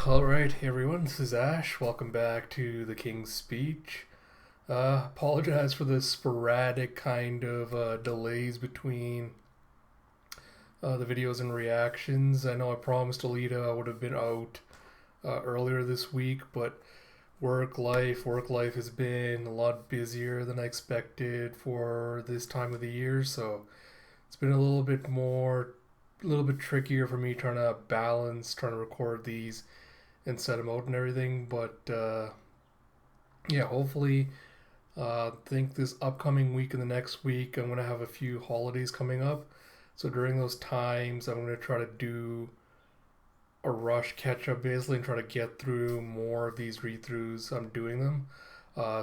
Alright, hey everyone, this is Ash. Welcome back to the King's Speech. Apologize for the sporadic kind of delays between the videos and reactions. I know I promised Alita I would have been out earlier this week, but work life has been a lot busier than I expected for this time of the year, so it's been a little bit trickier for me trying to record these and set them out and everything. But yeah, hopefully, think this upcoming week and the next week, I'm going to have a few holidays coming up. So during those times, I'm going to try to do a rush catch up basically and try to get through more of these read throughs. I'm doing them.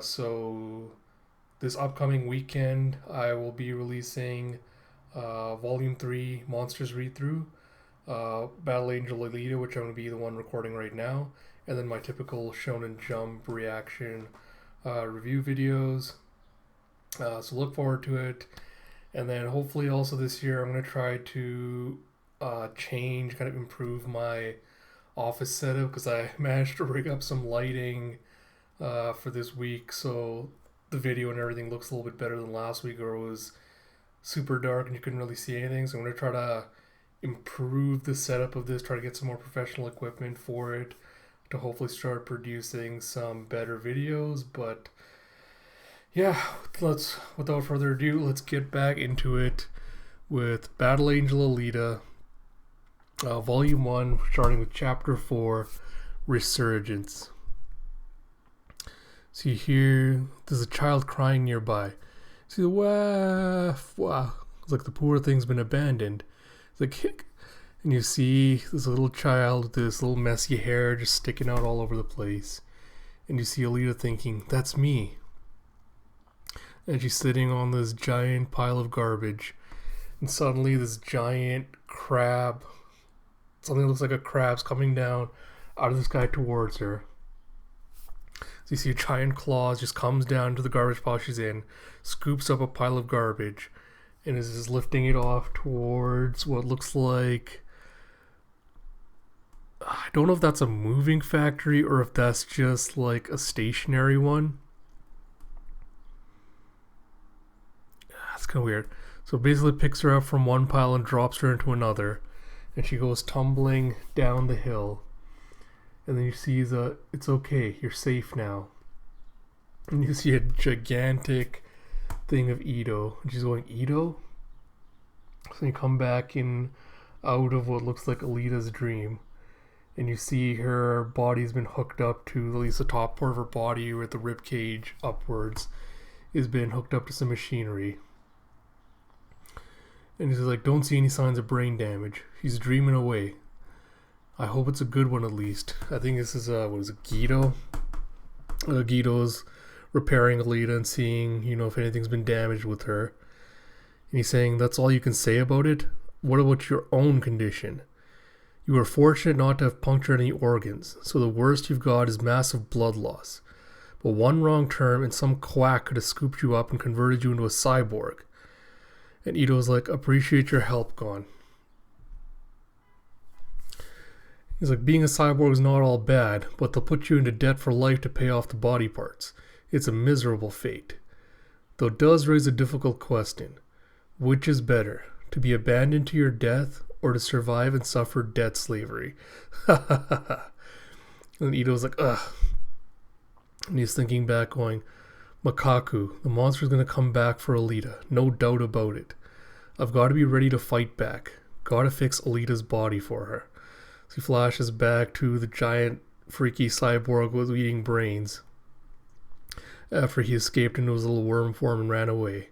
So this upcoming weekend, I will be releasing Volume 3 Monsters read through. Battle Angel Alita, which I'm going to be the one recording right now, and then my typical Shonen Jump reaction review videos. So look forward to it. And then hopefully also this year I'm going to try to kind of improve my office setup, because I managed to rig up some lighting for this week, so the video and everything looks a little bit better than last week, or it was super dark and you couldn't really see anything. So I'm going to try to improve the setup of this, try to get some more professional equipment for it to hopefully start producing some better videos. But yeah, without further ado, let's get back into it with Battle Angel Alita, Volume 1, starting with Chapter 4, Resurgence. See here, there's a child crying nearby. See the wow. It's like the poor thing's been abandoned. It's like, and you see this little child with this little messy hair just sticking out all over the place. And you see Alita thinking, that's me. And she's sitting on this giant pile of garbage. And suddenly this giant crab, something that looks like a crab's coming down out of the sky towards her. So you see a giant claws just comes down to the garbage pile she's in, scoops up a pile of garbage, and is just lifting it off towards what looks like, I don't know if that's a moving factory or if that's just like a stationary one. That's kind of weird. So basically picks her up from one pile and drops her into another, and she goes tumbling down the hill. And then you see it's okay, you're safe now. And you see a gigantic thing of Ito. And she's going, Ito? So you come back in out of what looks like Alita's dream. And you see her body's been hooked up to, at least the top part of her body with the rib cage upwards, is been hooked up to some machinery. And he's like, don't see any signs of brain damage. She's dreaming away. I hope it's a good one at least. I think this is, what is it, Guido? Guido's repairing Alita and seeing, if anything's been damaged with her. And he's saying, that's all you can say about it? What about your own condition? You were fortunate not to have punctured any organs, so the worst you've got is massive blood loss. But one wrong turn and some quack could have scooped you up and converted you into a cyborg. And Ito's like, appreciate your help, Gon. He's like, being a cyborg is not all bad, but they'll put you into debt for life to pay off the body parts. It's a miserable fate. Though it does raise a difficult question. Which is better, to be abandoned to your death or to survive and suffer debt slavery? And Ito's like, ugh. And he's thinking back going, Makaku, the monster's going to come back for Alita, no doubt about it. I've got to be ready to fight back. Got to fix Alita's body for her. So he flashes back to the giant freaky cyborg with eating brains after he escaped into his little worm form and ran away.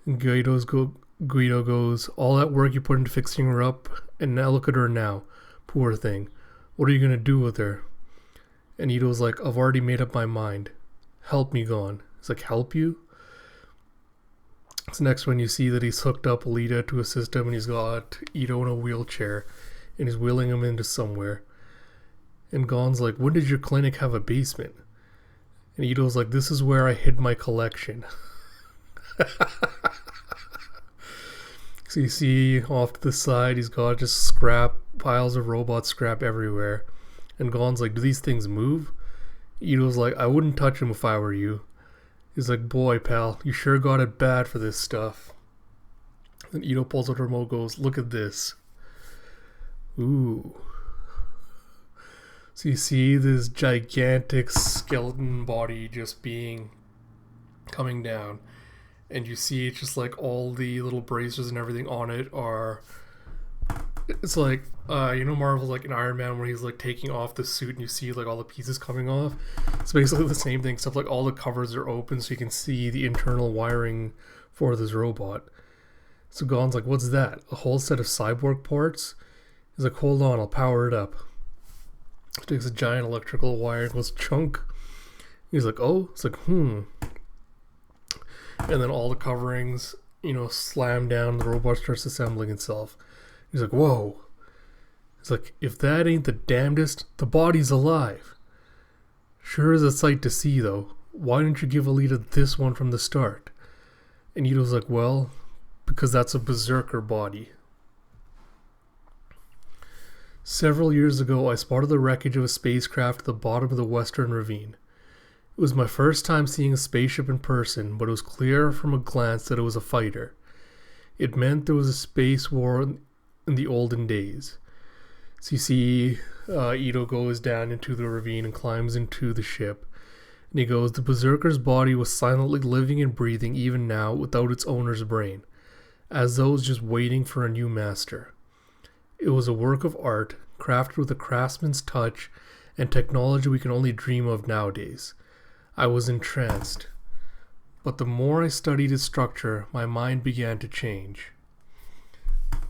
And Guido goes, all that work you put into fixing her up, and now look at her now. Poor thing. What are you going to do with her? And Ito's like, I've already made up my mind. Help me, Gon. He's like, help you? So next when you see that he's hooked up Alita to a system and he's got Ito in a wheelchair and he's wheeling him into somewhere. And Gon's like, when did your clinic have a basement? And Ito's like, this is where I hid my collection. So you see off to the side, he's got just scrap, piles of robot scrap everywhere. And Gon's like, do these things move? Ito's like, I wouldn't touch them if I were you. He's like, boy, pal, you sure got it bad for this stuff. And Ito pulls out her remote, goes, look at this. Ooh. So you see this gigantic skeleton body just coming down. And you see it's just like all the little bracers and everything on it are... It's like, Marvel's like an Iron Man where he's like taking off the suit and you see like all the pieces coming off. It's basically the same thing, except like all the covers are open so you can see the internal wiring for this robot. So Gon's like, what's that? A whole set of cyborg parts? He's like, hold on, I'll power it up. He takes a giant electrical wire and goes, chunk. He's like, oh? It's like, And then all the coverings, slam down, the robot starts assembling itself. He's like, whoa. He's like, if that ain't the damnedest, the body's alive. Sure is a sight to see, though. Why didn't you give Alita this one from the start? And Ito's like, well, because that's a berserker body. Several years ago, I spotted the wreckage of a spacecraft at the bottom of the Western Ravine. It was my first time seeing a spaceship in person, but it was clear from a glance that it was a fighter. It meant there was a space war in the olden days. So you see Ito goes down into the ravine and climbs into the ship. And he goes, the berserker's body was silently living and breathing even now without its owner's brain, as though it was just waiting for a new master. It was a work of art, crafted with a craftsman's touch and technology we can only dream of nowadays. I was entranced. But the more I studied its structure, my mind began to change.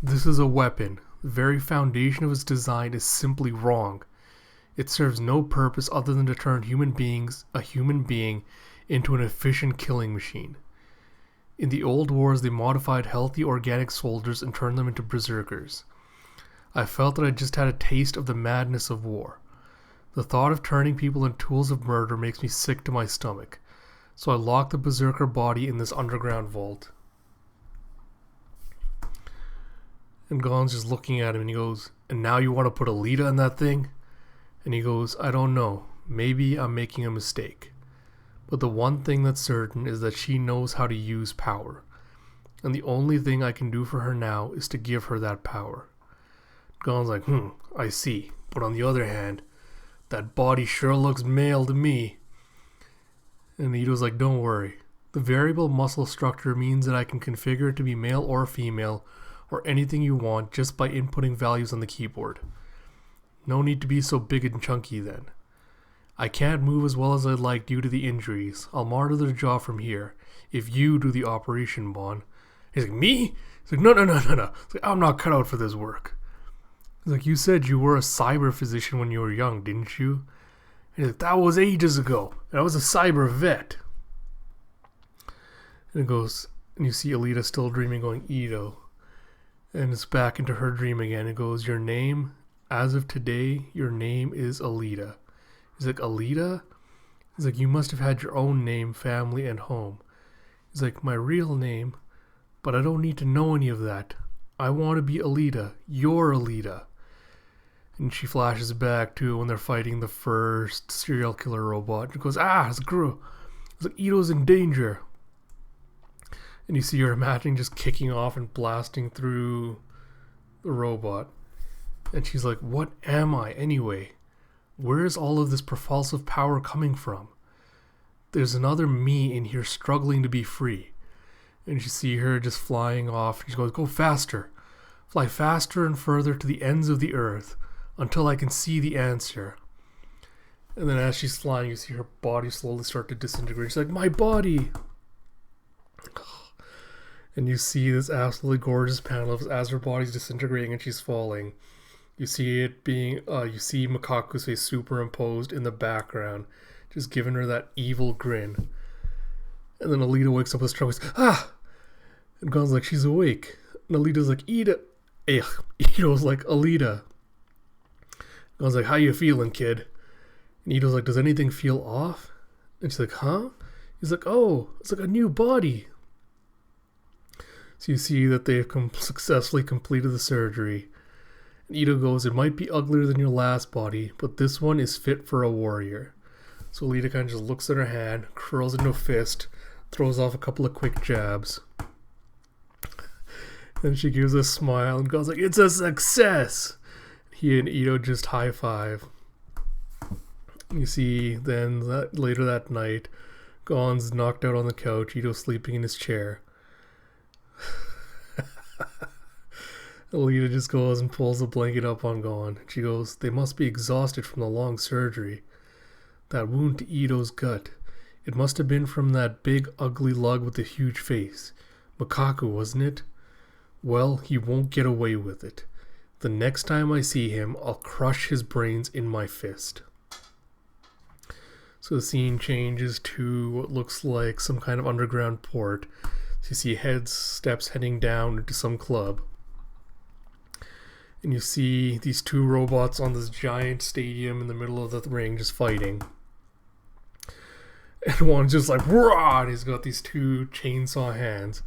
This is a weapon. The very foundation of its design is simply wrong. It serves no purpose other than to turn a human being into an efficient killing machine. In the old wars, they modified healthy organic soldiers and turned them into berserkers. I felt that I just had a taste of the madness of war. The thought of turning people into tools of murder makes me sick to my stomach. So I locked the berserker body in this underground vault. And Gon's just looking at him and he goes, and now you want to put Alita in that thing? And he goes, I don't know. Maybe I'm making a mistake. But the one thing that's certain is that she knows how to use power. And the only thing I can do for her now is to give her that power. Gon's like, I see. But on the other hand, that body sure looks male to me. And Ito's like, don't worry. The variable muscle structure means that I can configure it to be male or female, or anything you want just by inputting values on the keyboard. No need to be so big and chunky then. I can't move as well as I'd like due to the injuries. I'll monitor the job from here, if you do the operation, Bon. He's like, me? He's like, no. He's like, I'm not cut out for this work. He's like, you said you were a cyber physician when you were young, didn't you? He's like, that was ages ago, and I was a cyber vet. And it goes, and you see Alita still dreaming, going, Ito. And it's back into her dream again. It goes, your name, as of today, your name is Alita. He's like, Alita? He's like, you must have had your own name, family, and home. He's like, my real name, but I don't need to know any of that. I want to be Alita, your Alita. And she flashes back to when they're fighting the first serial killer robot. She goes, it's Gru. It's like, Ito's in danger. And you see her imagining just kicking off and blasting through the robot. And she's like, what am I anyway? Where is all of this propulsive power coming from? There's another me in here struggling to be free. And you see her just flying off. She goes, go faster. Fly faster and further to the ends of the earth until I can see the answer. And then as she's flying, you see her body slowly start to disintegrate. She's like, my body! And you see this absolutely gorgeous panel of as her body's disintegrating and she's falling. You see it being, you see Makaku's face superimposed in the background, just giving her that evil grin. And then Alita wakes up with a struggle. And Gon's like, she's awake. And Alita's like, Ito's like, Alita. Gon's like, how you feeling, kid? And Ito's like, does anything feel off? And she's like, huh? He's like, oh, it's like a new body. So you see that they've successfully completed the surgery. And Ito goes, it might be uglier than your last body, but this one is fit for a warrior. So Alita kind of just looks at her hand, curls into a fist, throws off a couple of quick jabs. Then she gives a smile and goes like, it's a success! He and Ito just high five. You see then later that night, Gon's knocked out on the couch, Ito sleeping in his chair. Alita just goes and pulls the blanket up on Gon. She goes, they must be exhausted from the long surgery. That wound to Ito's gut. It must have been from that big ugly lug with the huge face. Makaku, wasn't it? Well, he won't get away with it. The next time I see him, I'll crush his brains in my fist. So the scene changes to what looks like some kind of underground port. So you see steps heading down into some club. And you see these two robots on this giant stadium in the middle of the ring just fighting. And one's just like, "Rah!" And he's got these two chainsaw hands.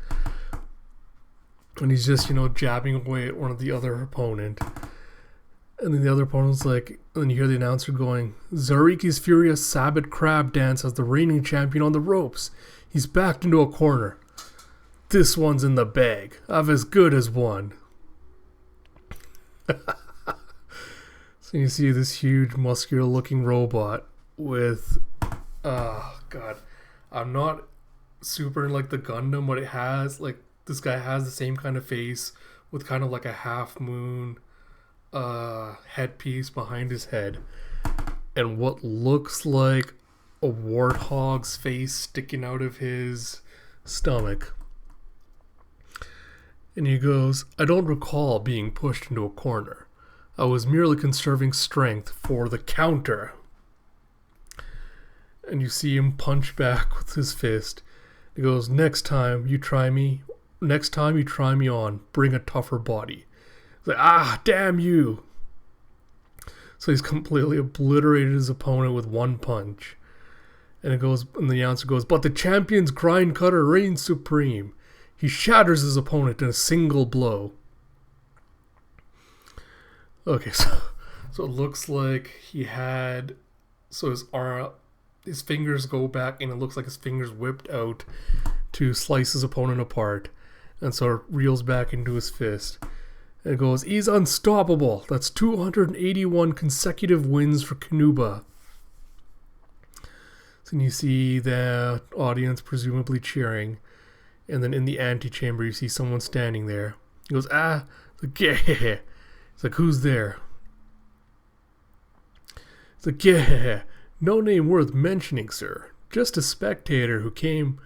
And he's just, jabbing away at one of the other opponent. And then the other opponent's like, and then you hear the announcer going, Zariki's Furious Sabbath Crab Dance has the reigning champion on the ropes. He's backed into a corner. This one's in the bag. I've as good as one. So you see this huge muscular looking robot with I'm not super like the Gundam, but it has like this guy has the same kind of face with kind of like a half moon headpiece behind his head and what looks like a warthog's face sticking out of his stomach. And he goes, I don't recall being pushed into a corner. I was merely conserving strength for the counter. And you see him punch back with his fist. He goes, next time you try me on, bring a tougher body. He's like, damn you. So he's completely obliterated his opponent with one punch. And the announcer goes, but the champion's grind cutter reigns supreme. He shatters his opponent in a single blow. Okay, so it looks like his fingers go back and it looks like his fingers whipped out to slice his opponent apart. And so it reels back into his fist. And it goes, he's unstoppable. That's 281 consecutive wins for Kanuba. So you see the audience presumably cheering. And then in the antechamber, you see someone standing there. He goes, yeah. It's like, who's there? It's like, yeah. No name worth mentioning, sir. Just a spectator who became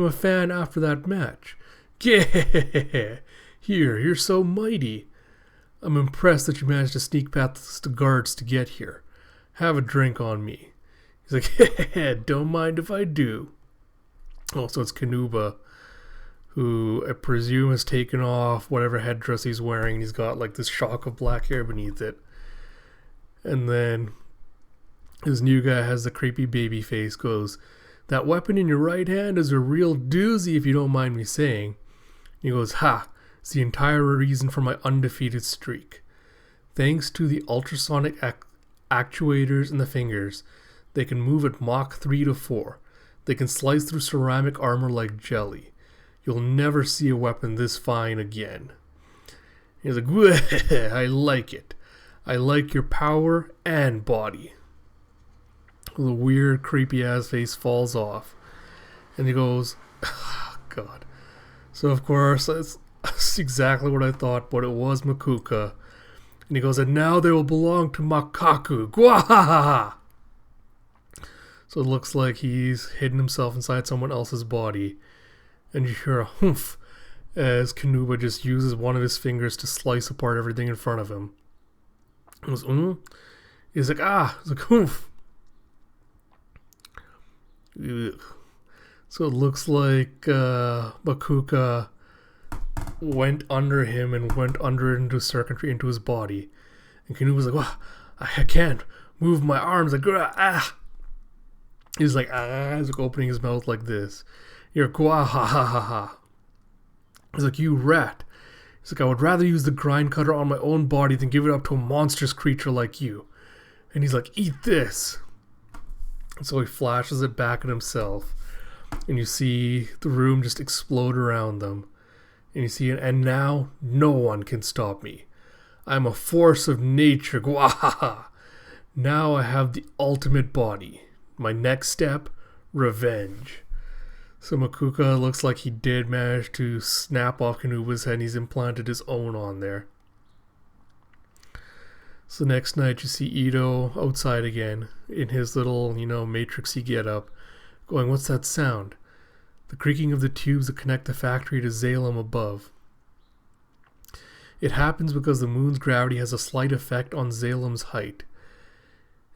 a fan after that match. Yeah. Here, you're so mighty. I'm impressed that you managed to sneak past the guards to get here. Have a drink on me. He's like, yeah, don't mind if I do. Also, it's Kanuba, who I presume has taken off whatever headdress he's wearing. And he's got like this shock of black hair beneath it. And then his new guy has the creepy baby face, goes, that weapon in your right hand is a real doozy if you don't mind me saying. He goes, it's the entire reason for my undefeated streak. Thanks to the ultrasonic actuators in the fingers, they can move at Mach 3 to 4. They can slice through ceramic armor like jelly. You'll never see a weapon this fine again. He's like, I like it. I like your power and body. The weird, creepy-ass face falls off. And he goes, God. So, of course, that's exactly what I thought, but it was Makuka. And he goes, and now they will belong to Makaku. Gwahaha! So it looks like he's hidden himself inside someone else's body. And you hear a humph as Kanuba just uses one of his fingers to slice apart everything in front of him. He goes, He's like, He's like, humph. Ugh. So it looks like Makuka went under him and went under into circuitry into his body. And Kanuba's like, I can't move my arms. Like, He's like, he's like opening his mouth like this. You're ha ha ha ha. He's like, you rat. He's like, I would rather use the grind cutter on my own body than give it up to a monstrous creature like you. And he's like, eat this. And so he flashes it back at himself. And you see the room just explode around them. And you see it, and now no one can stop me. I'm a force of nature. Gwahaha. Now I have the ultimate body. My next step, revenge. So Makuka looks like he did manage to snap off Kanuba's head and he's implanted his own on there. So next night you see Ito outside again in his little, matrixy getup, going, what's that sound? The creaking of the tubes that connect the factory to Zalem above. It happens because the moon's gravity has a slight effect on Zalem's height.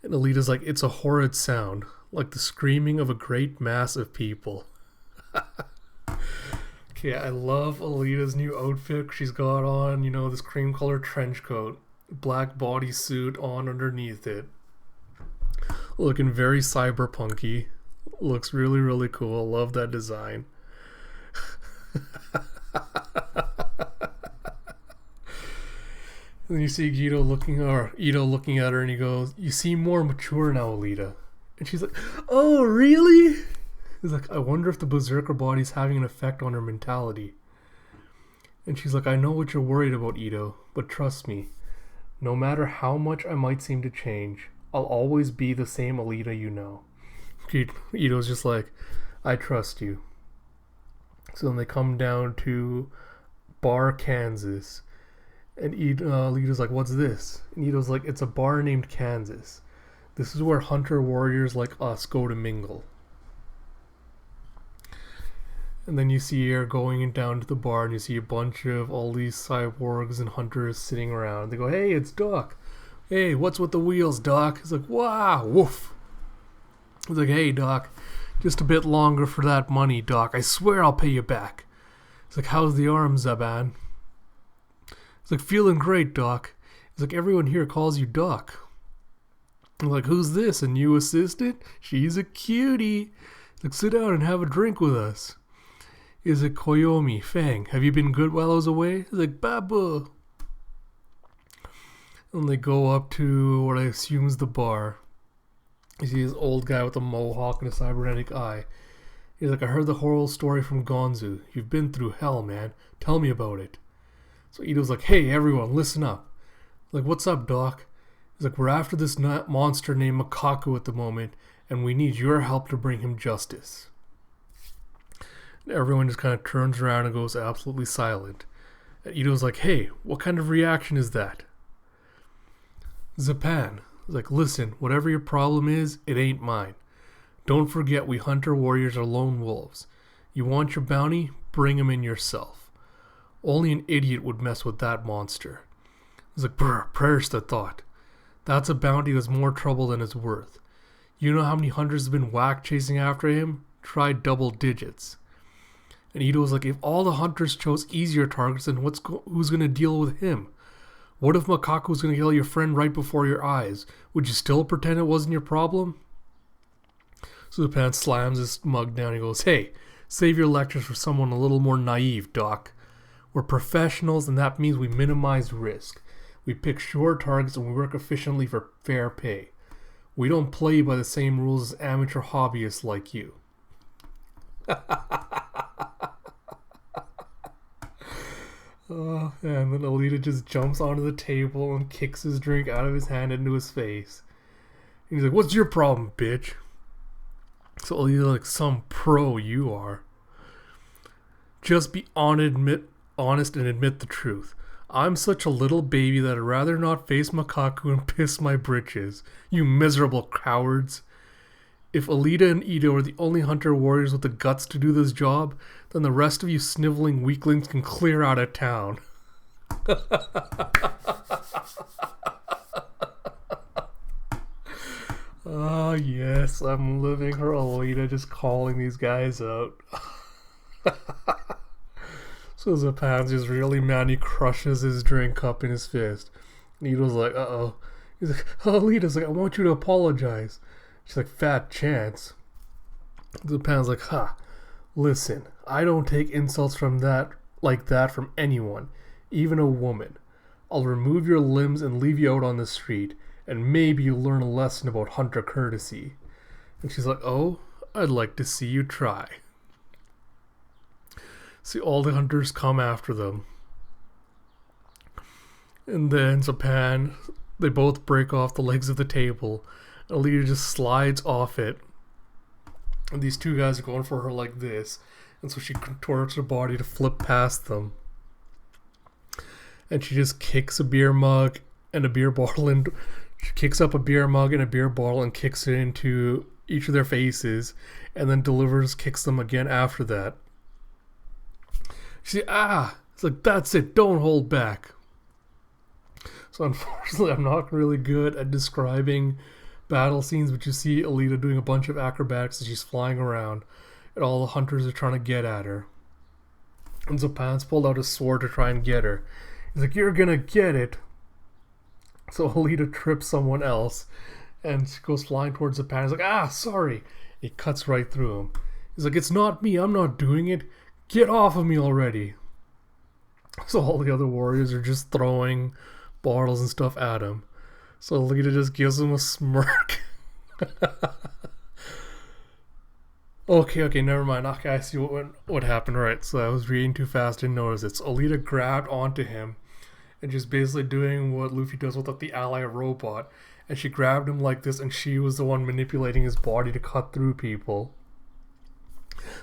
And Alita's like, it's a horrid sound, like the screaming of a great mass of people. Okay, I love Alita's new outfit. She's got on, this cream color trench coat, black bodysuit on underneath it. Looking very cyberpunky. Looks really, really cool. Love that design. And then you see Ito looking at her and he goes, you seem more mature now, Alita. And she's like, oh, really? He's like, I wonder if the berserker body's having an effect on her mentality. And she's like, I know what you're worried about, Ito, but trust me, no matter how much I might seem to change, I'll always be the same Alita you know. Ito's just like, I trust you. So then they come down to Bar, Kansas. And Alita's like, what's this? And Ito's like, it's a bar named Kansas. This is where hunter warriors like us go to mingle. And then you see her going down to the bar and you see a bunch of all these cyborgs and hunters sitting around. They go, hey, it's Doc. Hey, what's with the wheels, Doc? He's like, wow, woof. He's like, hey, Doc, just a bit longer for that money, Doc. I swear I'll pay you back. He's like, how's the arm, Zaban? He's like, feeling great, Doc. He's like, everyone here calls you Doc. I'm like, who's this? A new assistant? She's a cutie. He's like, sit down and have a drink with us. He's like, Koyomi, Fang, have you been good while I was away? He's like, Babu. And they go up to what I assume is the bar. You see this old guy with a mohawk and a cybernetic eye. He's like, I heard the horrible story from Gonzu. You've been through hell, man. Tell me about it. So Ito's like, hey, everyone, listen up. Like, what's up, Doc? He's like, we're after this monster named Makaku at the moment, and we need your help to bring him justice. And everyone just kind of turns around and goes absolutely silent. And Ito's like, hey, what kind of reaction is that? Zapan is like, listen, whatever your problem is, it ain't mine. Don't forget we hunter warriors are lone wolves. You want your bounty? Bring him in yourself. Only an idiot would mess with that monster. He's like, perish the thought. That's a bounty that's more trouble than it's worth. You know how many hunters have been whacked chasing after him? Try double digits. And Ito was like, if all the hunters chose easier targets, then who's going to deal with him? What if Makaku was going to kill your friend right before your eyes? Would you still pretend it wasn't your problem? So the pants slams his mug down and goes, hey, save your lectures for someone a little more naive, Doc. We're professionals and that means we minimize risk. We pick sure targets and we work efficiently for fair pay. We don't play by the same rules as amateur hobbyists like you. And then Alita just jumps onto the table and kicks his drink out of his hand into his face. And he's like, what's your problem, bitch? So Alita like, some pro you are. Just be honest and admit the truth. I'm such a little baby that I'd rather not face Makaku and piss my britches. You miserable cowards. If Alita and Ito are the only hunter warriors with the guts to do this job, then the rest of you sniveling weaklings can clear out of town. Oh yes, I'm living her Alita just calling these guys out. So Zapan's just really mad. He crushes his drink cup in his fist. And Ito's like, uh-oh. He's like, oh, Alita's like, I want you to apologize. She's like, fat chance. Zapan's like, ha, listen, I don't take insults from that from anyone. even a woman. I'll remove your limbs and leave you out on the street, and maybe you'll learn a lesson about hunter courtesy. And she's like, oh, I'd like to see you try. See, all the hunters come after them. And then Zapan, they both break off the legs of the table. Alita just slides off it. And these two guys are going for her like this. And so she contorts her body to flip past them. And she just kicks a beer mug and a beer bottle. And she kicks up a beer mug and a beer bottle and kicks it into each of their faces. And then kicks them again after that. She's it's like, that's it, don't hold back. So unfortunately, I'm not really good at describing battle scenes, but you see Alita doing a bunch of acrobatics as she's flying around, and all the hunters are trying to get at her. And Zapan's pulled out his sword to try and get her. He's like, you're gonna get it. So Alita trips someone else, and she goes flying towards Zapan. He's like, sorry. He cuts right through him. He's like, it's not me, I'm not doing it. Get off of me already. So all the other warriors are just throwing bottles and stuff at him. So Alita just gives him a smirk. Okay, never mind. Okay, I see what happened. Right, so I was reading too fast, didn't notice it. So Alita grabbed onto him and just basically doing what Luffy does with the ally robot. And she grabbed him like this, and she was the one manipulating his body to cut through people.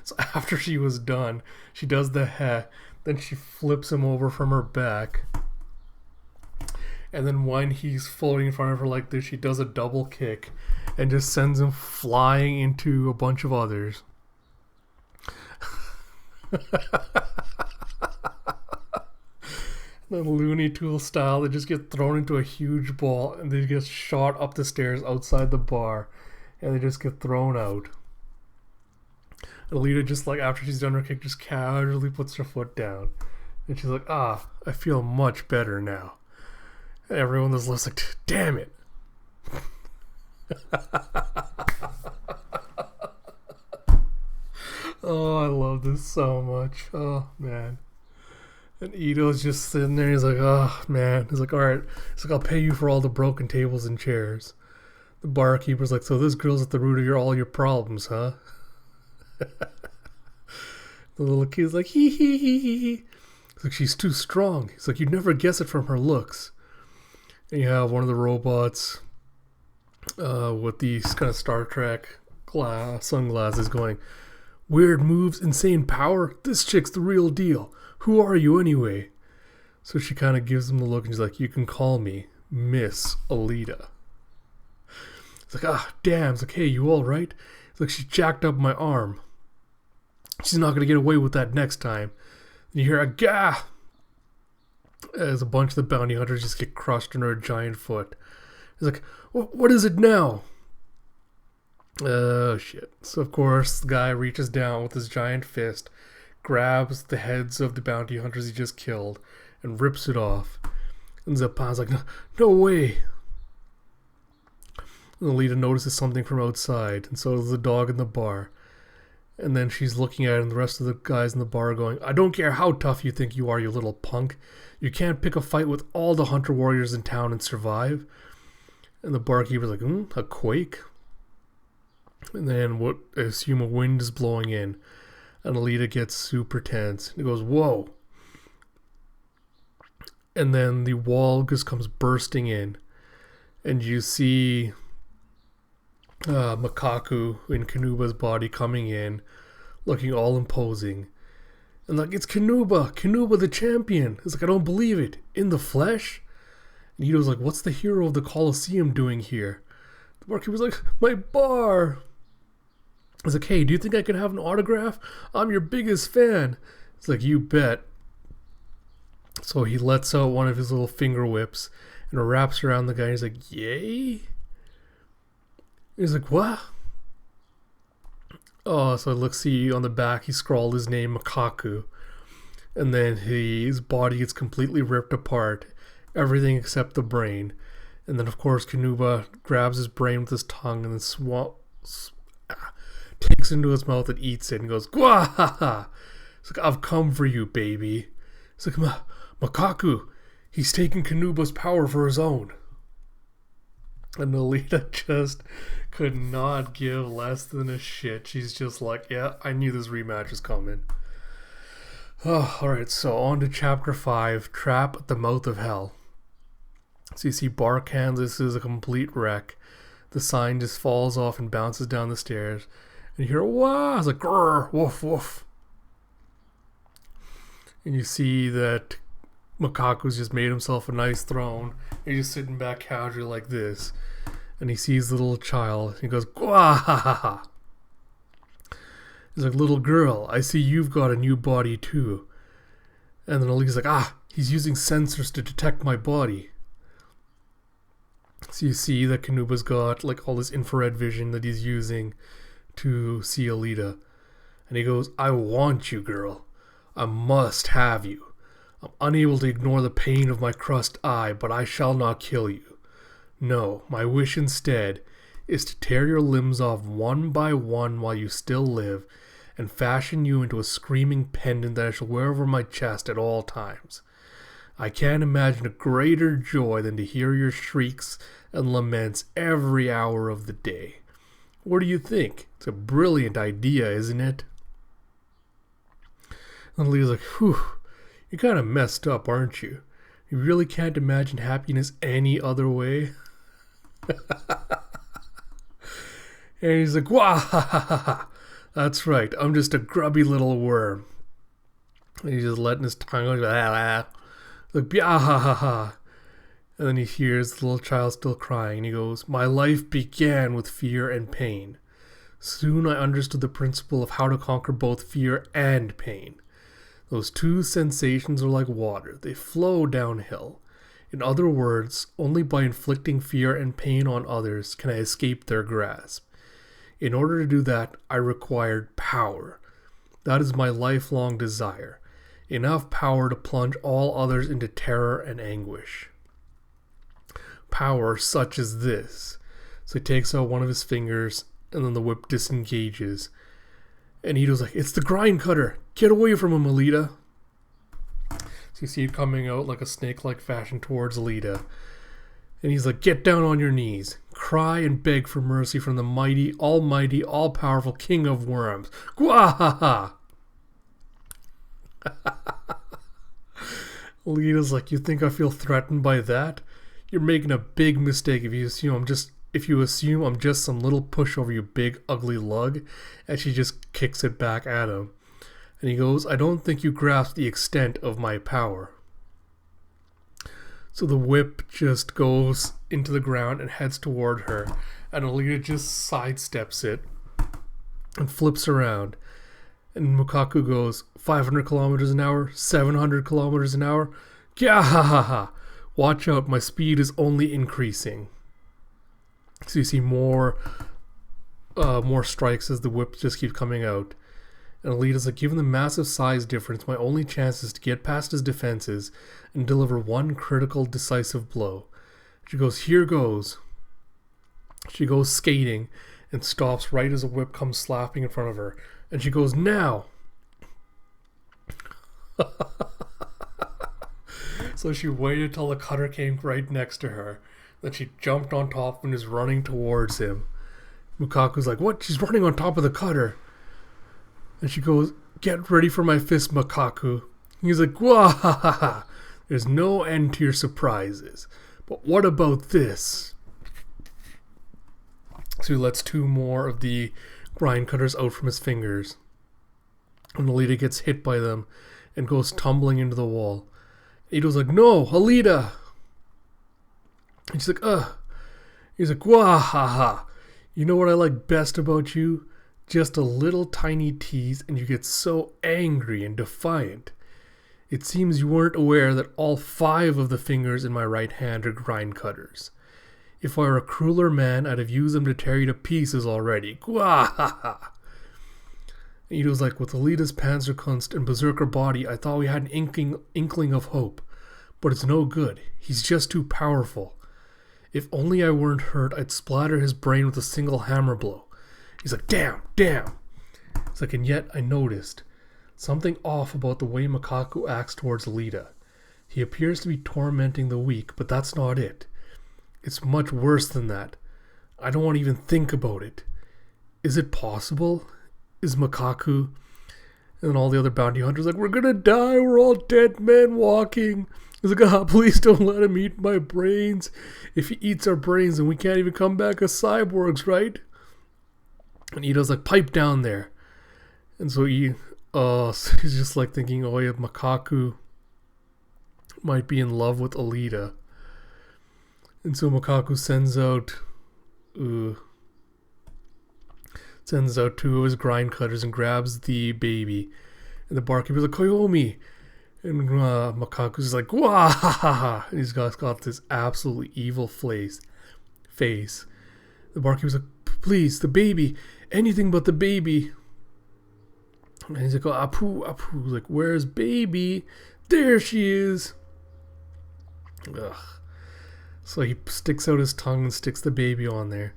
So after she was done, she does the heh, then she flips him over from her back. And then when he's floating in front of her like this, she does a double kick and just sends him flying into a bunch of others. Then Looney Tool style, they just get thrown into a huge ball and they get shot up the stairs outside the bar. And they just get thrown out. Alita just after she's done her kick, just casually puts her foot down. And she's like, I feel much better now. And everyone that's listening, damn it. Oh, I love this so much. Oh, man. And Ito's just sitting there. He's like, oh, man. He's like, all right. He's like, I'll pay you for all the broken tables and chairs. The barkeeper's like, so this girl's at the root of all your problems, huh? The little kid's like, hee hee hee hee hee. He's like, she's too strong. He's like, you'd never guess it from her looks. And you have one of the robots with these kind of Star Trek sunglasses going, weird moves, insane power. This chick's the real deal. Who are you anyway? So she kind of gives him the look and she's like, you can call me Miss Alita. It's like, damn. It's like, hey, you all right? It's like, she jacked up my arm. She's not going to get away with that next time. And you hear a gah as a bunch of the bounty hunters just get crushed under a giant foot. He's like, what is it now? Oh, shit. So, of course, the guy reaches down with his giant fist, grabs the heads of the bounty hunters he just killed, and rips it off. And Zapan's like, no way. And Alita notices something from outside, and so does the dog in the bar. And then she's looking at it, and the rest of the guys in the bar are going, I don't care how tough you think you are, you little punk. You can't pick a fight with all the hunter warriors in town and survive. And the barkeeper's like, a quake? And then I assume a wind is blowing in. And Alita gets super tense. It goes, whoa. And then the wall just comes bursting in. And you see Makaku in Kanuba's body coming in, looking all imposing. And it's Kanuba the champion. It's like, I don't believe it. In the flesh? And Ito's like, what's the hero of the Colosseum doing here? The barkeeper's like, my bar. It's like, hey, do you think I could have an autograph? I'm your biggest fan. It's like, you bet. So he lets out one of his little finger whips and wraps around the guy. He's like, yay? He's like, what? Oh, so see on the back, he scrawled his name, Makaku. And then his body gets completely ripped apart. Everything except the brain. And then, of course, Kanuba grabs his brain with his tongue and then takes it into his mouth and eats it and goes, Gwahaha! It's like, I've come for you, baby. It's like, Makaku, he's taking Kanuba's power for his own. And Alita just could not give less than a shit. She's just like, yeah, I knew this rematch was coming. Oh, alright, so on to Chapter 5, Trap at the Mouth of Hell. So you see Bar, Kansas is a complete wreck. The sign just falls off and bounces down the stairs. And you hear, wah! It's like, grrr, woof, woof. And you see that Makaku's just made himself a nice throne. He's just sitting back casually like this. And he sees the little child. He goes, Gwahahaha. He's like, little girl, I see you've got a new body too. And then Alita's like, he's using sensors to detect my body. So you see that Kanuba's got like all this infrared vision that he's using to see Alita. And he goes, I want you, girl. I must have you. I'm unable to ignore the pain of my crushed eye, but I shall not kill you. No, my wish instead is to tear your limbs off one by one while you still live, and fashion you into a screaming pendant that I shall wear over my chest at all times. I can't imagine a greater joy than to hear your shrieks and laments every hour of the day. What do you think? It's a brilliant idea, isn't it? And Leah's like, whew, you're kind of messed up, aren't you? You really can't imagine happiness any other way? And he's like, wah, that's right, I'm just a grubby little worm. And he's just letting his tongue go, like, ha. And then he hears the little child still crying, and he goes, my life began with fear and pain. Soon I understood the principle of how to conquer both fear and pain. Those two sensations are like water. They flow downhill. In other words, only by inflicting fear and pain on others can I escape their grasp. In order to do that, I required power. That is my lifelong desire. Enough power to plunge all others into terror and anguish. Power such as this. So he takes out one of his fingers, and then the whip disengages. And Ito's like, it's the grind cutter. Get away from him, Alita. So you see it coming out like a snake-like fashion towards Alita. And he's like, get down on your knees. Cry and beg for mercy from the mighty, almighty, all-powerful king of worms. Gwahaha! Alita's like, you think I feel threatened by that? You're making a big mistake if you assume I'm just some little pushover, you big ugly lug. And she just kicks it back at him. And he goes, I don't think you grasp the extent of my power. So the whip just goes into the ground and heads toward her. And Alita just sidesteps it and flips around. And Makaku goes, 500 kilometers an hour, 700 kilometers an hour. Gyahahaha! Watch out, my speed is only increasing. So you see more strikes as the whip just keeps coming out. And Alita's like, given the massive size difference, my only chance is to get past his defenses and deliver one critical, decisive blow. She goes, here goes. She goes skating and stops right as a whip comes slapping in front of her. And she goes, now! So she waited till the cutter came right next to her. Then she jumped on top and is running towards him. Mukaku's like, what? She's running on top of the cutter. And she goes, get ready for my fist, Makaku. He's like, Wahahaha. There's no end to your surprises. But what about this? So he lets two more of the grind cutters out from his fingers. And Alita gets hit by them and goes tumbling into the wall. Ito's like, no, Alita! And she's like, ugh. He's like, Wahaha. You know what I like best about you? Just a little tiny tease and you get so angry and defiant. It seems you weren't aware that all 5 of the fingers in my right hand are grind cutters. If I were a crueler man, I'd have used them to tear you to pieces already. Gwahaha! Ito's like, with Alita's Panzerkunst and Berserker body, I thought we had an inkling of hope. But it's no good. He's just too powerful. If only I weren't hurt, I'd splatter his brain with a single hammer blow. He's like, damn. It's like, and yet I noticed something off about the way Makaku acts towards Alita. He appears to be tormenting the weak, but that's not it. It's much worse than that. I don't want to even think about it. Is it possible? Is Makaku... And then all the other bounty hunters like, we're gonna die, we're all dead men walking. He's like, please don't let him eat my brains. If he eats our brains, then we can't even come back as cyborgs, right? And Ito's like, pipe down there. And so he's just like thinking, oh yeah, Makaku might be in love with Alita. And so Makaku sends out two of his grind cutters and grabs the baby. And the barkeeper's like, Koyomi! And Makaku's like, wah! And he's got this absolutely evil face. The barkeeper's like, please, the baby! Anything but the baby! And he's like, oh, Apu. Like, where's baby? There she is! Ugh. So he sticks out his tongue and sticks the baby on there.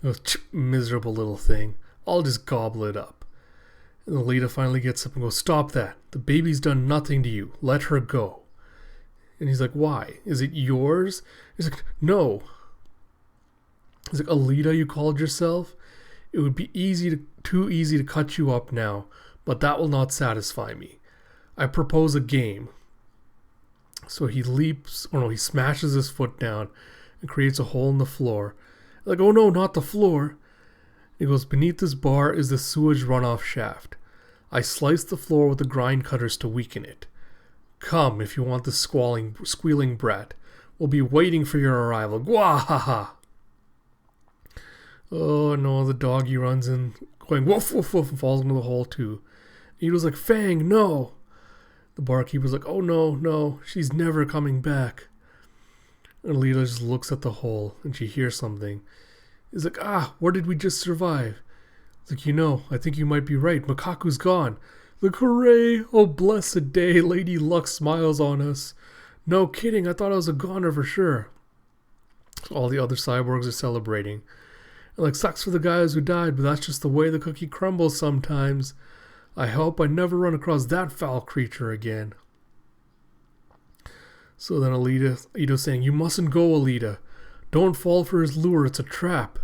He goes, miserable little thing. I'll just gobble it up. And Alita finally gets up and goes, stop that. The baby's done nothing to you. Let her go. And he's like, why? Is it yours? He's like, no. He's like, Alita, you called yourself? It would be too easy to cut you up now, but that will not satisfy me. I propose a game. So he he smashes his foot down and creates a hole in the floor. Like, oh no, not the floor. He goes, beneath this bar is the sewage runoff shaft. I slice the floor with the grind cutters to weaken it. Come, if you want the squealing brat. We'll be waiting for your arrival. Gwahaha! Oh no, the doggy runs in, going woof woof woof, and falls into the hole too. Ito's like, Fang, no! The barkeeper's like, oh no, she's never coming back. And Alita just looks at the hole, and she hears something. He's like, where did we just survive? It's like, I think you might be right. Makaku's gone. Like, hooray! Oh, blessed day. Lady Luck smiles on us. No kidding, I thought I was a goner for sure. All the other cyborgs are celebrating. And like, sucks for the guys who died, but that's just the way the cookie crumbles sometimes. I hope I never run across that foul creature again. So then Ito's saying, you mustn't go, Alita. Don't fall for his lure, it's a trap.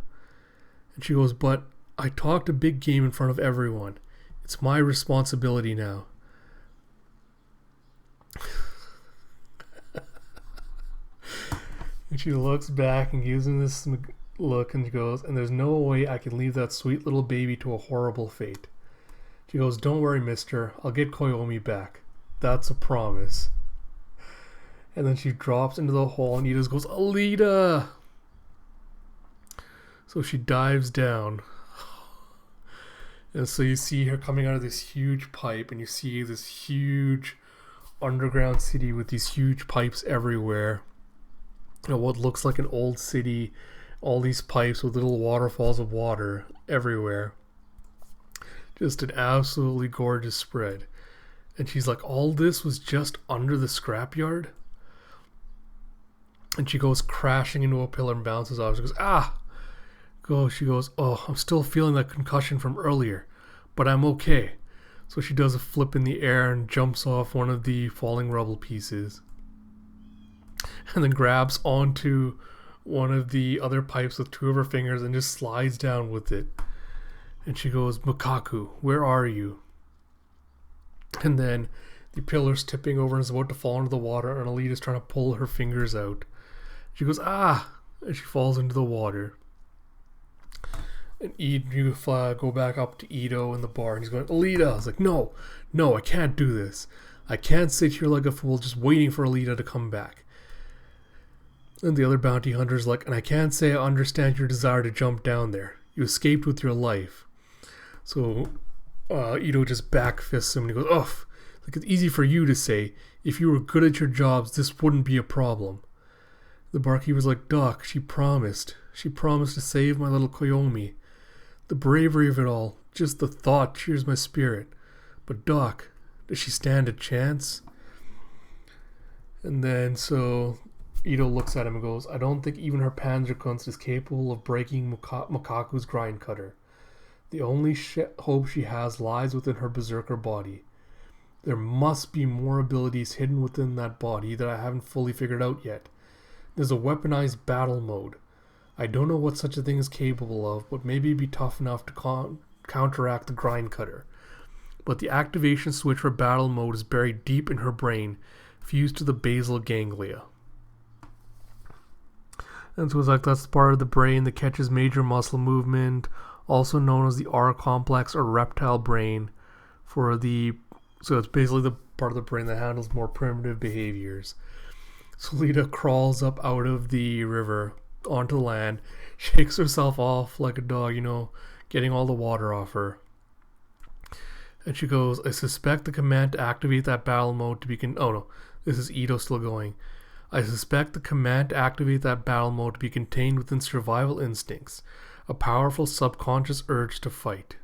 And she goes, but I talked a big game in front of everyone. It's my responsibility now. And she looks back and gives him this look and she goes, and there's no way I can leave that sweet little baby to a horrible fate. She goes, don't worry, mister. I'll get Koyomi back. That's a promise. And then she drops into the hole and Ito goes, Alita! So she dives down. And so you see her coming out of this huge pipe and you see this huge underground city with these huge pipes everywhere. What looks like an old city. All these pipes with little waterfalls of water everywhere. Just an absolutely gorgeous spread. And she's like, all this was just under the scrapyard? And she goes crashing into a pillar and bounces off. She goes, She goes, oh, I'm still feeling that concussion from earlier, but I'm okay. So she does a flip in the air and jumps off one of the falling rubble pieces. And then grabs onto one of the other pipes with two of her fingers and just slides down with it. And she goes, Makaku, where are you? And then the pillar's tipping over and is about to fall into the water, and Alita's trying to pull her fingers out. She goes, and she falls into the water. And you go back up to Ito in the bar, and he's going, Alita! I was like, no, I can't do this. I can't sit here like a fool just waiting for Alita to come back. And the other bounty hunter's like, and I can't say I understand your desire to jump down there. You escaped with your life. So Ito just backfists him and he goes, ugh. Like, it's easy for you to say. If you were good at your jobs, this wouldn't be a problem. The barkeeper's like, Doc, she promised. She promised to save my little Koyomi. The bravery of it all, just the thought cheers my spirit. But Doc, does she stand a chance? And then so Ito looks at him and goes, I don't think even her Panzerkunst is capable of breaking Makaku's grind cutter. The only hope she has lies within her berserker body. There must be more abilities hidden within that body that I haven't fully figured out yet. There's a weaponized battle mode. I don't know what such a thing is capable of, but maybe it'd be tough enough to counteract the grind cutter. But the activation switch for battle mode is buried deep in her brain, fused to the basal ganglia. And so it's like that's the part of the brain that catches major muscle movement, also known as the R complex or reptile brain. So it's basically the part of the brain that handles more primitive behaviors. So Alita crawls up out of the river onto land, shakes herself off like a dog, getting all the water off her. And she goes, I suspect the command to activate that battle mode to be this is Ito still going. I suspect the command to activate that battle mode to be contained within survival instincts, a powerful subconscious urge to fight.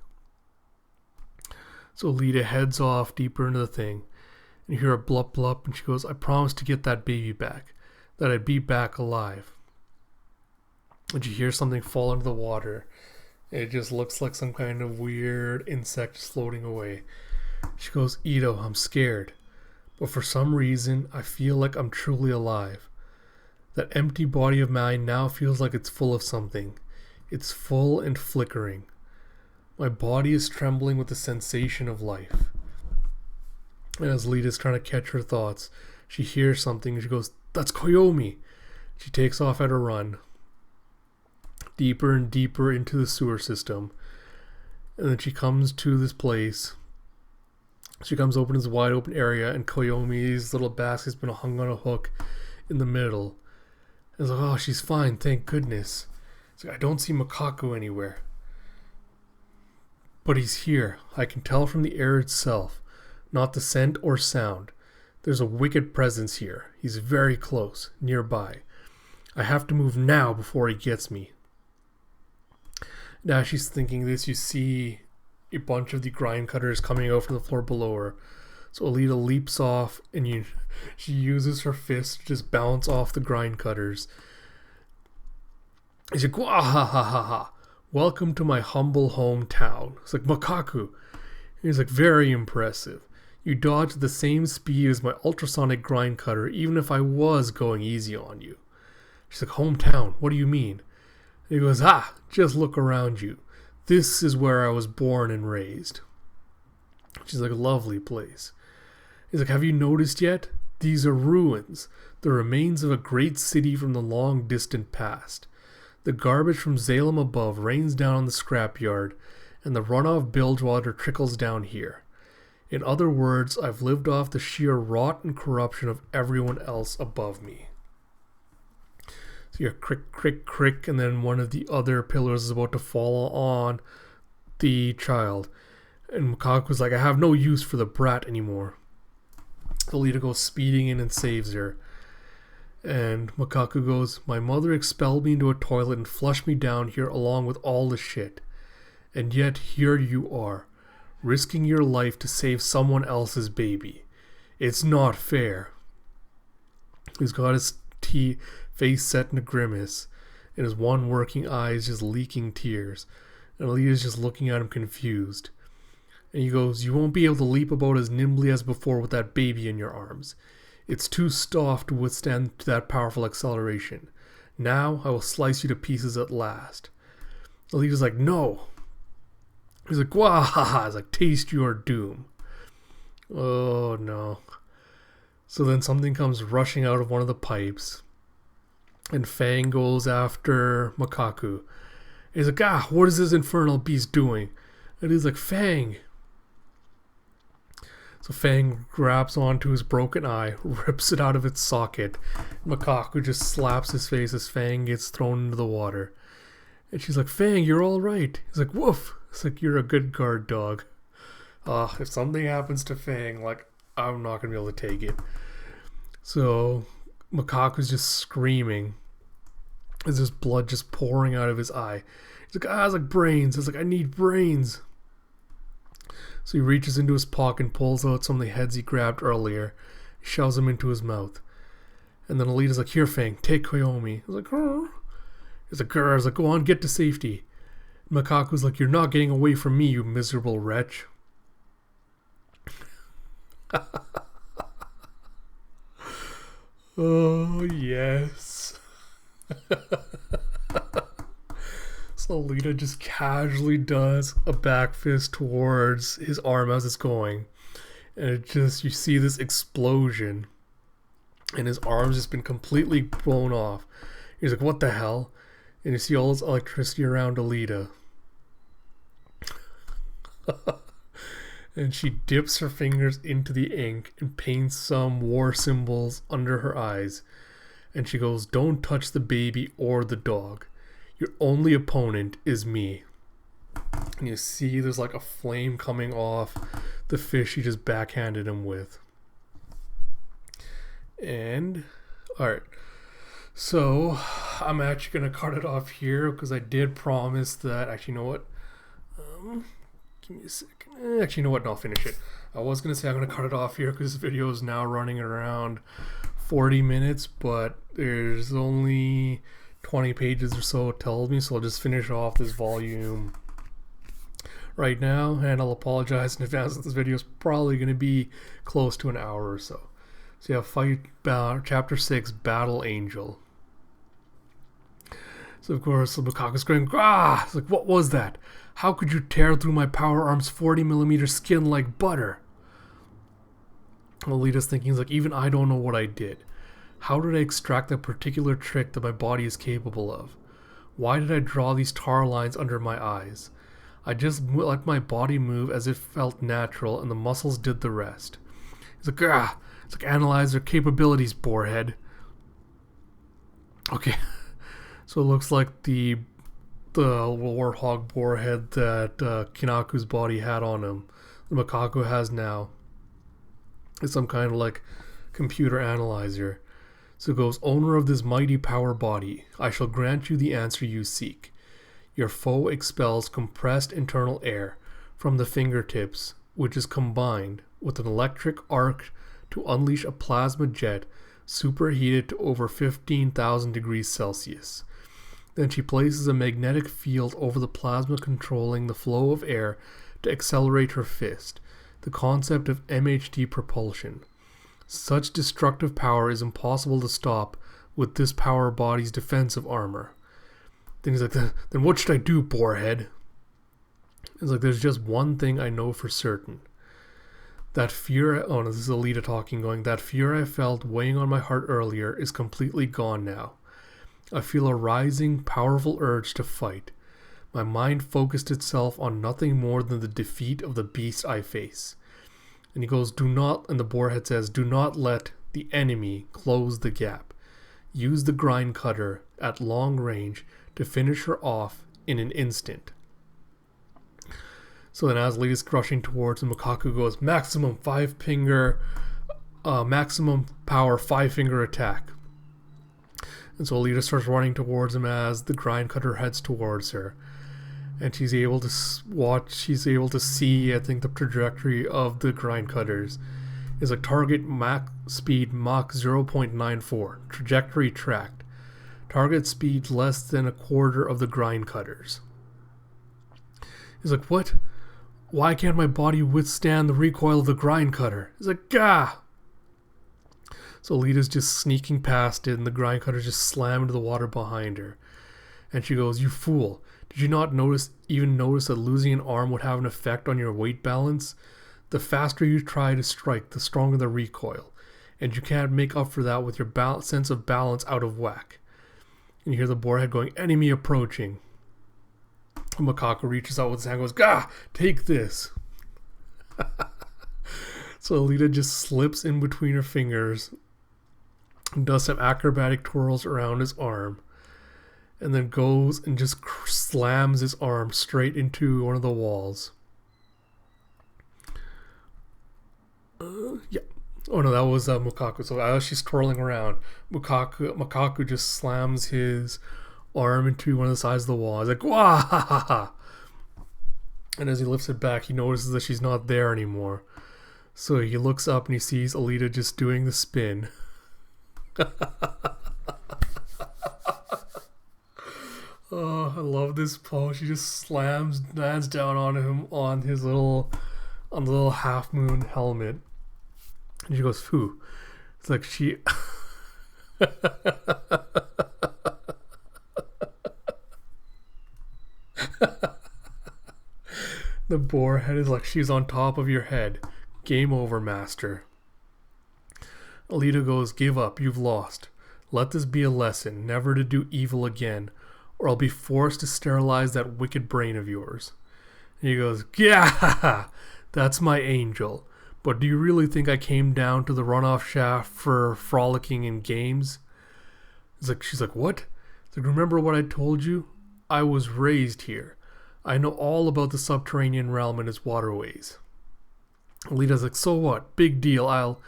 So Alita heads off deeper into the thing, and you hear a blup blup, and she goes, I promised to get that baby back, that I'd be back alive. And you hear something fall into the water. It just looks like some kind of weird insect just floating away. She goes, Ito, I'm scared. But for some reason, I feel like I'm truly alive. That empty body of mine now feels like it's full of something. It's full and flickering. My body is trembling with the sensation of life. And as Alita's trying to catch her thoughts, she hears something and she goes, that's Koyomi! She takes off at a run, deeper and deeper into the sewer system. And then she comes to this place. She comes open this wide open area, and Koyomi's little basket's been hung on a hook in the middle. And it's like, oh, she's fine, thank goodness. It's like, I don't see Makaku anywhere. But he's here. I can tell from the air itself, not the scent or sound. There's a wicked presence here. He's very close, nearby. I have to move now before he gets me. Now she's thinking this, you see a bunch of the grind cutters coming out from the floor below her. So Alita leaps off, and she uses her fist to just bounce off the grind cutters. She's like, wah ha ha ha ha. Welcome to my humble hometown. It's like, Makaku. He's like, very impressive. You dodged at the same speed as my ultrasonic grind cutter, even if I was going easy on you. She's like, hometown? What do you mean? And he goes, just look around you. This is where I was born and raised. She's like, a lovely place. He's like, have you noticed yet? These are ruins, the remains of a great city from the long distant past. The garbage from Salem above rains down on the scrapyard, and the runoff bilge water trickles down here. In other words, I've lived off the sheer rot and corruption of everyone else above me. So you hear crick, crick, crick, and then one of the other pillars is about to fall on the child. And Makaku's like, I have no use for the brat anymore. Alita goes speeding in and saves her. And Makaku goes, my mother expelled me into a toilet and flushed me down here along with all the shit. And yet here you are, risking your life to save someone else's baby. It's not fair. He's got his face set in a grimace, and his one working eye is just leaking tears. And Alita's just looking at him confused. And he goes, you won't be able to leap about as nimbly as before with that baby in your arms. It's too soft to withstand that powerful acceleration. Now I will slice you to pieces at last. Alita's like, no. He's like, wah ha ha. He's like, taste your doom. Oh no. So then something comes rushing out of one of the pipes. And Fang goes after Makaku. He's like, what is this infernal beast doing? And he's like, Fang. So Fang grabs onto his broken eye, rips it out of its socket. Makaku just slaps his face as Fang gets thrown into the water. And she's like, Fang, you're all right. He's like, woof. It's like, you're a good guard dog. If something happens to Fang, like, I'm not going to be able to take it. So Makaku's just screaming. There's this blood just pouring out of his eye. He's like, it's like brains. It's like, I need brains. So he reaches into his pocket and pulls out some of the heads he grabbed earlier. He shoves them into his mouth. And then Alita's like, here, Fang, take Koyomi. He's like, Grr. He's like, Grr. He's like, go on, get to safety. And Makaku's like, you're not getting away from me, you miserable wretch. Oh, yes. So Alita just casually does a back fist towards his arm as it's going. And it just, you see this explosion. And his arm's just been completely blown off. He's like, what the hell? And you see all this electricity around Alita. And she dips her fingers into the ink and paints some war symbols under her eyes. And she goes, don't touch the baby or the dog. Your only opponent is me. And you see there's like a flame coming off the fish she just backhanded him with. And, alright. So, I'm actually going to cut it off here because I did promise that, actually, you know what? Give me a second. Actually, you know what? No, I'll finish it. I was going to say I'm going to cut it off here because this video is now running around 40 minutes, but there's only 20 pages or so it tells me, so I'll just finish off this volume right now, and I'll apologize in advance that this video is probably going to be close to an hour or so. So yeah, Chapter 6, Battle Angel. So of course, the Makaku's screaming, ah! It's like, what was that? How could you tear through my power arm's 40mm skin like butter? Alita's thinking, like, even I don't know what I did. How did I extract that particular trick that my body is capable of? Why did I draw these tar lines under my eyes? I just let my body move as it felt natural, and the muscles did the rest. He's like, ah! It's like, analyze their capabilities, boarhead. Okay. So it looks like the warthog boarhead that Kinaku's body had on him, the Makaku has now, is some kind of like computer analyzer. So it goes, owner of this mighty power body, I shall grant you the answer you seek. Your foe expels compressed internal air from the fingertips, which is combined with an electric arc to unleash a plasma jet superheated to over 15,000 degrees Celsius. Then she places a magnetic field over the plasma controlling the flow of air to accelerate her fist, the concept of MHD propulsion. Such destructive power is impossible to stop with this power body's defensive armor. Then he's like, then what should I do, boarhead? It's like, there's just one thing I know for certain. That fear, oh no, this is Alita talking, going, that fear I felt weighing on my heart earlier is completely gone now. I feel a rising, powerful urge to fight. My mind focused itself on nothing more than the defeat of the beast I face. And he goes, do not, and the boarhead says, do not let the enemy close the gap. Use the grind cutter at long range to finish her off in an instant. So then as Alita's rushing towards him, Makaku goes, maximum power 5-finger attack. And so Alita starts running towards him as the grind cutter heads towards her. And she's able to see, I think, the trajectory of the grind cutters. It's like target Mach speed Mach 0.94. Trajectory tracked. Target speed less than a quarter of the grind cutters. He's like, what? Why can't my body withstand the recoil of the grind cutter? He's like, gah! So Alita's just sneaking past it, and the grind cutter just slammed into the water behind her. And she goes, you fool. Did you not even notice that losing an arm would have an effect on your weight balance? The faster you try to strike, the stronger the recoil. And you can't make up for that with your sense of balance out of whack. And you hear the boarhead going, enemy approaching. And Makaku reaches out with his hand and goes, gah! Take this! So Alita just slips in between her fingers and does some acrobatic twirls around his arm. And then goes and just slams his arm straight into one of the walls. Yeah. Oh no, that was Makaku. So as she's twirling around, Makaku just slams his arm into one of the sides of the wall. He's like, wah! And as he lifts it back, he notices that she's not there anymore. So he looks up and he sees Alita just doing the spin. Oh, I love this pose. She just lands down on him on the little half moon helmet. And she goes, who? It's like she... The boar head is like, she's on top of your head. Game over, master. Alita goes, give up, you've lost. Let this be a lesson, never to do evil again, or I'll be forced to sterilize that wicked brain of yours. And he goes, yeah, that's my angel. But do you really think I came down to the runoff shaft for frolicking in games? She's like, what? It's like, remember what I told you? I was raised here. I know all about the subterranean realm and its waterways. Alita's like, so what? Big deal.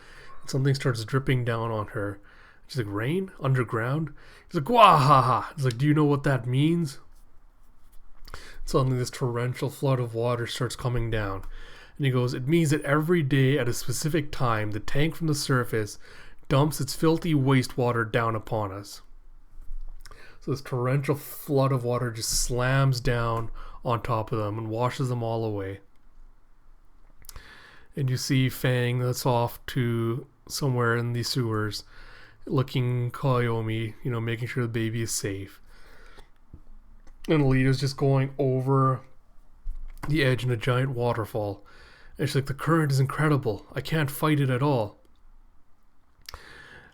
Something starts dripping down on her. She's like, rain? Underground? He's like, wahaha. He's like, do you know what that means? Suddenly this torrential flood of water starts coming down. And he goes, it means that every day at a specific time, the tank from the surface dumps its filthy wastewater down upon us. So this torrential flood of water just slams down on top of them and washes them all away. And you see Fang that's off to somewhere in the sewers looking Koyomi, making sure the baby is safe. And Alita's just going over the edge in a giant waterfall. And she's like, the current is incredible. I can't fight it at all.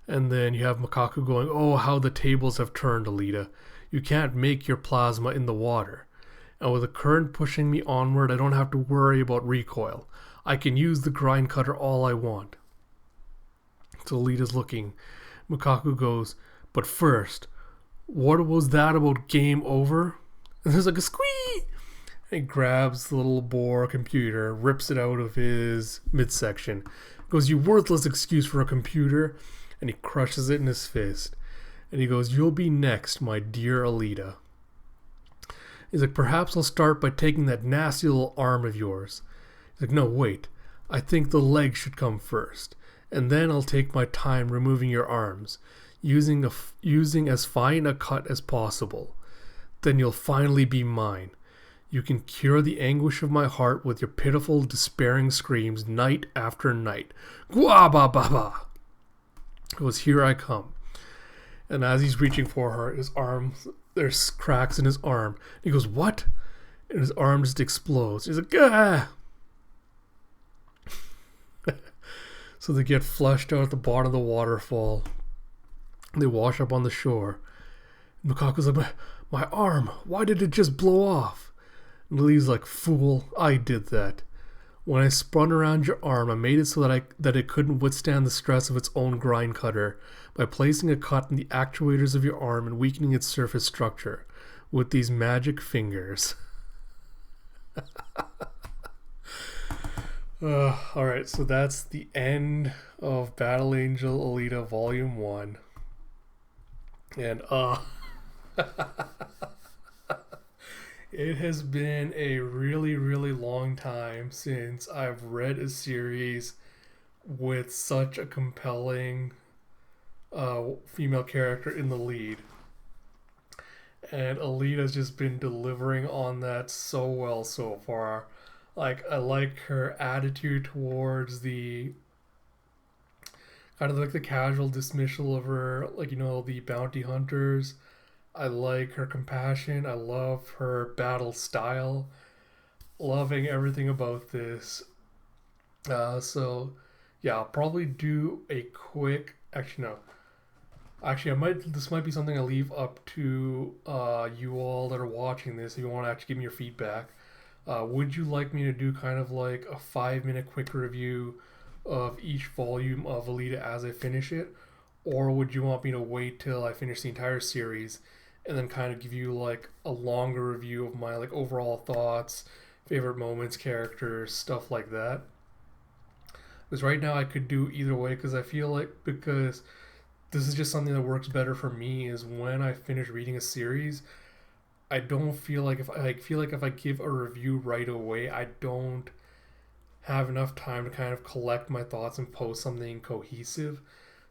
And then you have Makaku going, oh, how the tables have turned, Alita. You can't make your plasma in the water. And with the current pushing me onward, I don't have to worry about recoil. I can use the grind cutter all I want. So Alita's looking. Makaku goes, but first, what was that about game over? And there's like a squee! And he grabs the little boar computer, rips it out of his midsection. Goes, you worthless excuse for a computer. And he crushes it in his fist. And he goes, you'll be next, my dear Alita. He's like, perhaps I'll start by taking that nasty little arm of yours. He's like, no, wait. I think the leg should come first. And then I'll take my time removing your arms, using as fine a cut as possible. Then you'll finally be mine. You can cure the anguish of my heart with your pitiful, despairing screams night after night. Gwa-ba-ba-ba! It was, here I come. And as he's reaching for her, his arm, there's cracks in his arm. And he goes, what? And his arm just explodes. He's like, ah! So they get flushed out at the bottom of the waterfall. They wash up on the shore. And Makaku's like, my arm, why did it just blow off? And Lily's like, fool, I did that. When I spun around your arm, I made it so that it couldn't withstand the stress of its own grind cutter by placing a cut in the actuators of your arm and weakening its surface structure with these magic fingers. Alright, so that's the end of Battle Angel Alita Volume 1. And, it has been a really, really long time since I've read a series with such a compelling female character in the lead. And Alita's just been delivering on that so well so far. Like, I like her attitude towards the kind of like the casual dismissal of her, like, the bounty hunters. I like her compassion. I love her battle style. Loving everything about this. So, yeah, I'll probably do a quick... Actually, no. Actually, this might be something I leave up to you all that are watching this if you want to actually give me your feedback. Would you like me to do kind of like a 5-minute quick review of each volume of Alita as I finish it? Or would you want me to wait till I finish the entire series and then kind of give you like a longer review of my like overall thoughts, favorite moments, characters, stuff like that? Because right now I could do either way, because I feel like, because this is just something that works better for me, is when I finish reading a series, I don't feel like if I give a review right away, I don't have enough time to kind of collect my thoughts and post something cohesive.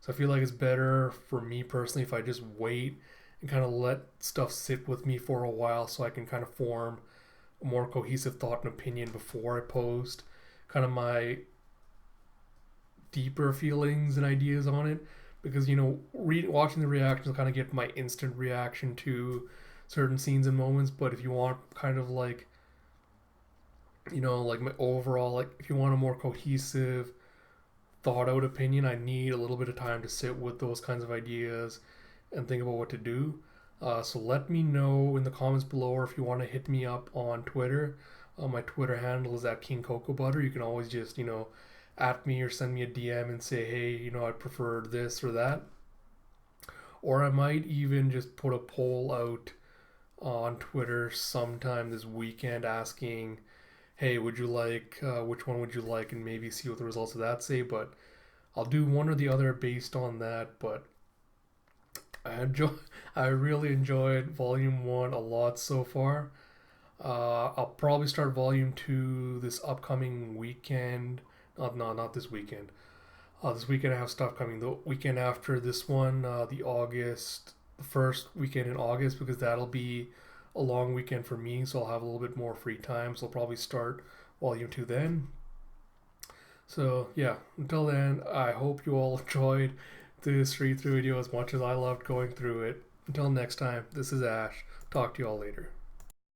So I feel like it's better for me personally if I just wait and kind of let stuff sit with me for a while so I can kind of form a more cohesive thought and opinion before I post kind of my deeper feelings and ideas on it, because watching the reactions will kind of get my instant reaction to certain scenes and moments. But if you want kind of like like my overall, like if you want a more cohesive, thought out opinion, I need a little bit of time to sit with those kinds of ideas and think about what to do. So let me know in the comments below, or if you want to hit me up on Twitter. My Twitter handle is at King Cocoa Butter. You can always just at me or send me a DM and say, hey, I'd prefer this or that. Or I might even just put a poll out on Twitter sometime this weekend asking, hey, would you like, which one would you like, and maybe see what the results of that say. But I'll do one or the other based on that. But I really enjoyed Volume 1 a lot so far. I'll probably start Volume 2 this upcoming weekend. Not this weekend. This weekend I have stuff coming. The weekend after this one, the first weekend in August, because that'll be a long weekend for me, so I'll have a little bit more free time. So I'll probably start Volume 2 then. So yeah, until then, I hope you all enjoyed this read-through video as much as I loved going through it. Until next time, this is Ash. Talk to you all later.